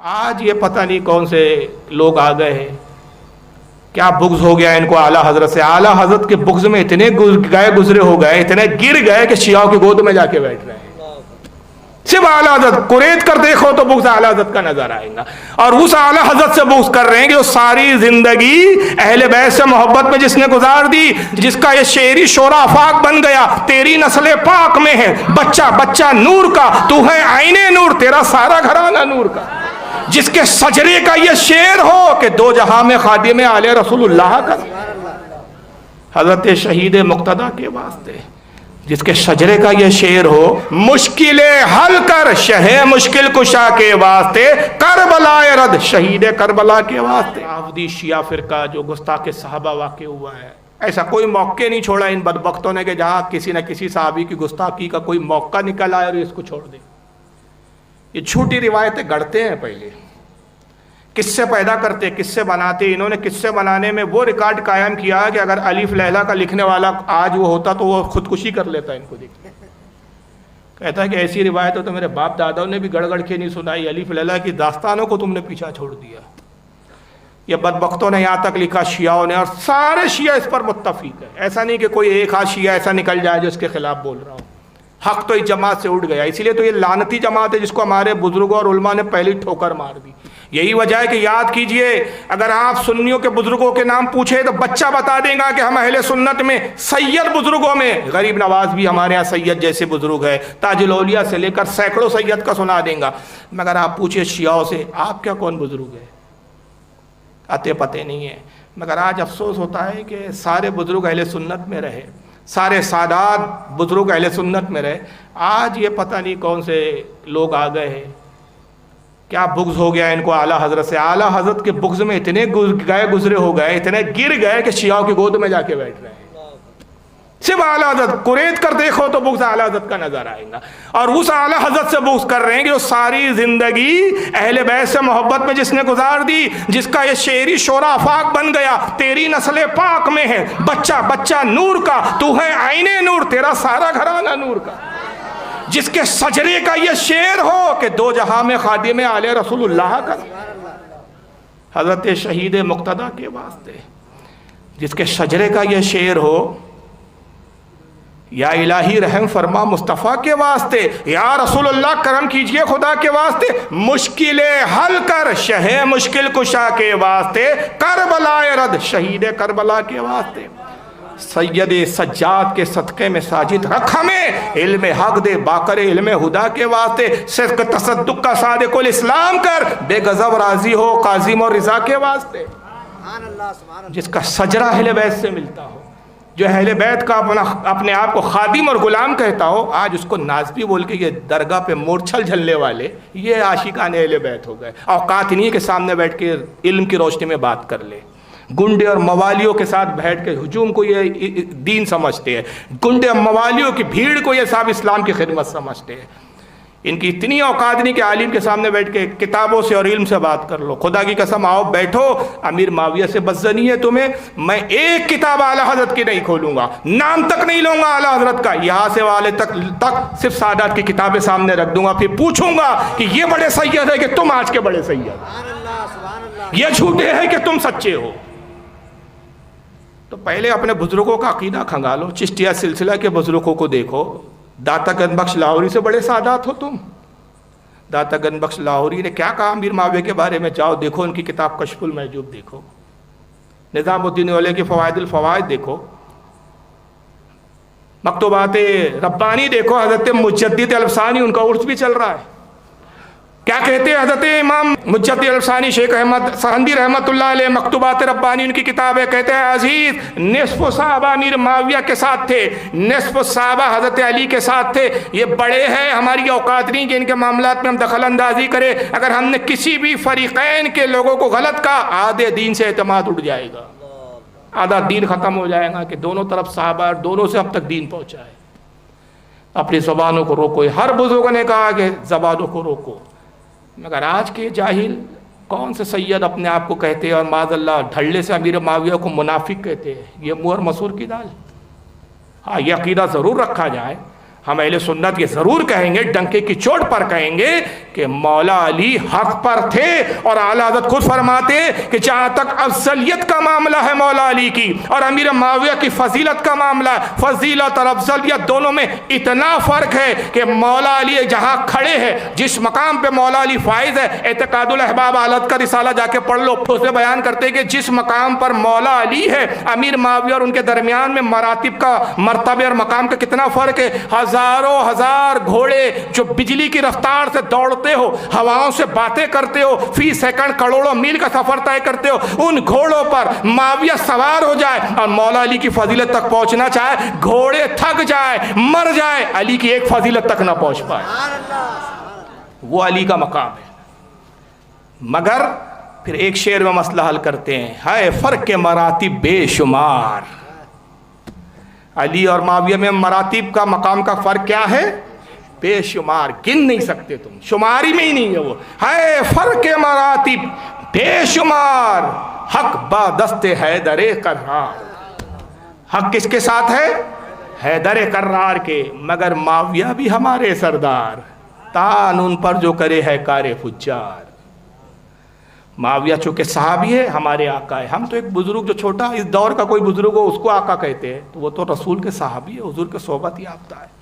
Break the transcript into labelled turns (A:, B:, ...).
A: آج یہ پتہ نہیں کون سے لوگ آ گئے ہیں، کیا بغض ہو گیا ان کو اعلیٰ حضرت سے. اعلیٰ حضرت کے بغض میں اتنے گزرے ہو گئے، اتنے گر گئے کہ شیعوں کی گود میں جا کے بیٹھ رہے ہیں. صرف اعلیٰ حضرت قریت کر دیکھو تو بغض اعلیٰ حضرت کا نظر آئے گا. اور اس اعلیٰ حضرت سے بغض کر رہے ہیں کہ جو ساری زندگی اہل بیت سے محبت میں جس نے گزار دی، جس کا یہ شعری شورا آفاق بن گیا. تیری نسل پاک میں ہے بچہ بچہ نور کا، تو ہے عین نور، تیرا سارا گھرانہ نور کا. جس کے سجرے کا یہ شعر ہو کہ دو جہاں میں خادم آل رسول اللہ کا، حضرت شہید مقتدیٰ کے واسطے جس کے شجرے کا یہ شعر ہو، مشکلیں حل کر شہ مشکل کشا کے واسطے، کربلا رد شہید کربلا کے واسطے. آفدی شیعہ فرقہ جو گستاخ صحابہ واقع ہوا ہے، ایسا کوئی موقع نہیں چھوڑا ان بدبختوں نے کہ جہاں کسی نہ کسی صحابی کی گستاخی کا کوئی موقع نکل آئے اور اس کو چھوڑ دے. یہ جھوٹی روایتیں گڑھتے ہیں، پہلے قصے پیدا کرتے، قصے بناتے. انہوں نے قصے بنانے میں وہ ریکارڈ قائم کیا کہ اگر الف لیلہ کا لکھنے والا آج وہ ہوتا تو وہ خودکشی کر لیتا. ان کو دیکھ کہتا ہے کہ ایسی روایتیں تو میرے باپ داداؤں نے بھی گڑھ گڑھ کے نہیں سنائی، الف لیلہ کی داستانوں کو تم نے پیچھا چھوڑ دیا. یہ بدبختوں نے یہاں تک لکھا شیعوں نے، اور سارے شیعہ اس پر متفق ہے. ایسا نہیں کہ کوئی ایک آدھ شیعہ ایسا نکل جائے جو اس کے خلاف بول رہا ہو. حق تو اس جماعت سے اٹھ گیا. اسی لیے تو یہ لعنتی جماعت ہے جس کو ہمارے بزرگوں اور علماء نے پہلی ٹھوکر مار دی. یہی وجہ ہے کہ یاد کیجئے، اگر آپ سنیوں کے بزرگوں کے نام پوچھے تو بچہ بتا دے گا کہ ہم اہل سنت میں سید بزرگوں میں غریب نواز بھی ہمارے ہاں سید جیسے بزرگ ہے، تاج الاولیاء سے لے کر سینکڑوں سید کا سنا دیں گا. مگر آپ پوچھے شیعوں سے آپ کیا کون بزرگ ہے، آتے پتے نہیں ہے. مگر آج افسوس ہوتا ہے کہ سارے بزرگ اہل سنت میں رہے، سارے سادات بزرگ اہل سنت میں رہے. آج یہ پتہ نہیں کون سے لوگ آ گئے ہیں، کیا بغض ہو گیا ان کو اعلیٰ حضرت سے. اعلیٰ حضرت کے بغض میں اتنے گزرے ہو گئے، اتنے گر گئے کہ شیعوں کی گود میں جا کے بیٹھ رہے ہیں. صرف اعلیٰ حضرت قریت کر دیکھو تو بغض اعلیٰ حضرت کا نظر آئے گا. اور اس اعلیٰ حضرت سے بغض کر رہے ہیں کہ جو ساری زندگی اہل بیت سے محبت میں جس نے گزار دی، جس کا یہ شعری شورا آفاق بن گیا. تیری نسل پاک میں ہے بچہ بچہ نور کا، تو ہے عین نور، تیرا سارا گھرانہ نور کا. جس کے سجرے کا یہ شعر ہو کہ دو جہاں میں خادم آل رسول اللہ کا، حضرت شہید مقتدیٰ کے واسطے جس کے شجرے کا یہ شعر ہو، یا الہی رحم فرما مصطفیٰ کے واسطے، یا رسول اللہ کرم کیجئے خدا کے واسطے، مشکلیں حل کر شہ مشکل کشا کے واسطے، کربلا رد شہید کربلا کے واسطے. سید سجاد کے صدقے میں ساجد رکھ ہمیں، علم حق دے باقر علم خدا کے واسطے. صدق تصدق کا صادق الاسلام کر، بے غضب راضی ہو قاظم اور رضا کے واسطے. جس کا سجرہ اہل بیت سے ملتا ہو، جو اہل بیت کا اپنے آپ کو خادم اور غلام کہتا ہو، آج اس کو نازبی بول کے یہ درگاہ پہ مورچھل جھلنے والے یہ عاشقان اہل بیت ہو گئے. اوقات نہیں کے سامنے بیٹھ کے علم کی روشنی میں بات کر لے. گنڈے اور موالیوں کے ساتھ بیٹھ کے ہجوم کو یہ دین سمجھتے ہیں، گنڈے اور موالیوں کی بھیڑ کو یہ صاحب اسلام کی خدمت سمجھتے ہیں. ان کی اتنی اوقات نہیں کہ عالم کے سامنے بیٹھ کے کتابوں سے اور علم سے بات کر لو. خدا کی قسم آؤ بیٹھو، امیر معاویہ سے بدظنی ہے تمہیں، میں ایک کتاب اعلیٰ حضرت کی نہیں کھولوں گا، نام تک نہیں لوں گا اعلیٰ حضرت کا، یہاں سے والے تک صرف سادات کی کتابیں سامنے رکھ دوں گا. پھر پوچھوں گا کہ یہ بڑے سید ہے کہ تم آج کے بڑے سید، یہ جھوٹے ہیں کہ تم سچے ہو. تو پہلے اپنے بزرگوں کا عقیدہ کھنگالو. چشتیہ سلسلہ کے بزرگوں کو دیکھو. داتا گنج بخش لاہوری سے بڑے سادات ہو تم. داتا گنج بخش لاہوری نے کیا کہا امیر معاویہ کے بارے میں؟ جاؤ دیکھو ان کی کتاب کشف المحجوب دیکھو، نظام الدین اولیاء کی فوائد الفوائد دیکھو، مکتوبات ربانی دیکھو. حضرت مجدد الفسانی ان کا عرس بھی چل رہا ہے. کیا کہتے ہیں حضرت امام مجدد الفسانی شیخ احمد سہندی رحمۃ اللہ علیہ، مکتوبات ربانی ان کی کتاب ہے. کہتے ہیں عزیز نصف صحابہ امیر معاویہ کے ساتھ تھے، نصف صحابہ حضرت علی کے ساتھ تھے. یہ بڑے ہیں، ہماری اوقات نہیں کہ ان کے معاملات میں ہم دخل اندازی کریں. اگر ہم نے کسی بھی فریقین کے لوگوں کو غلط کہا، آدھے دین سے اعتماد اٹھ جائے گا، آدھا دین ختم ہو جائے گا کہ دونوں طرف صحابہ اور دونوں سے اب تک دین پہنچا ہے. اپنی زبانوں کو روکو. ہر بزرگ نے کہا کہ زبانوں کو روکو. مگر آج کے جاہل کون سے سید اپنے آپ کو کہتے ہیں اور معاذ اللہ ڈھلے سے امیر معاویہ کو منافق کہتے ہیں. یہ منہ اور مسور کی دال. ہاں یہ عقیدہ ضرور رکھا جائے، ہم اہل سنت یہ ضرور کہیں گے، ڈنکے کی چوٹ پر کہیں گے کہ مولا علی حق پر تھے، اور اعلیٰ حضرت خود فرماتے کہ جہاں تک افضلیت کا معاملہ ہے مولا علی کی اور امیر معاویہ کی فضیلت کا معاملہ ہے، فضیلت اور افضلیت دونوں میں اتنا فرق ہے کہ مولا علی جہاں کھڑے ہیں، جس مقام پہ مولا علی فائز ہے، اعتقاد الاحباب حالت کا رسالہ جا کے پڑھ لو، اس میں بیان کرتے کہ جس مقام پر مولا علی ہے، امیر معاویہ اور ان کے درمیان میں مراتب کا، مرتبے اور مقام کا کتنا فرق ہے۔ ہزاروں ہزار گھوڑے جو بجلی کی رفتار سے دوڑتے ہو، ہواؤں سے باتیں کرتے ہو، فی سیکنڈ کروڑوں میل کا سفر طے کرتے ہو، ان گھوڑوں پر معاویہ سوار ہو جائے اور مولا علی کی فضیلت تک پہنچنا چاہے، گھوڑے تھک جائے، مر جائے، علی کی ایک فضیلت تک نہ پہنچ پائے۔ وہ علی کا مقام ہے۔ مگر پھر ایک شعر میں مسئلہ حل کرتے ہیں، ہے فرق کے مراتب بے شمار۔ علی اور معاویہ میں مراتب کا، مقام کا فرق کیا ہے؟ بے شمار، گن نہیں سکتے تم، شماری میں ہی نہیں ہے وہ۔ ہے فرق کے مراتب بے شمار، حق با دست حیدر کرار۔ حق کس کے ساتھ ہے؟ حیدر کرار کے، مگر معاویہ بھی ہمارے سردار، تان ان پر جو کرے ہے کار فجار۔ معاویہ چونکہ صحابی ہے، ہمارے آقا ہے۔ ہم تو ایک بزرگ جو چھوٹا اس دور کا کوئی بزرگ ہو اس کو آقا کہتے ہیں، تو وہ تو رسول کے صحابی ہے، حضور کے صحبت یافتہ ہے۔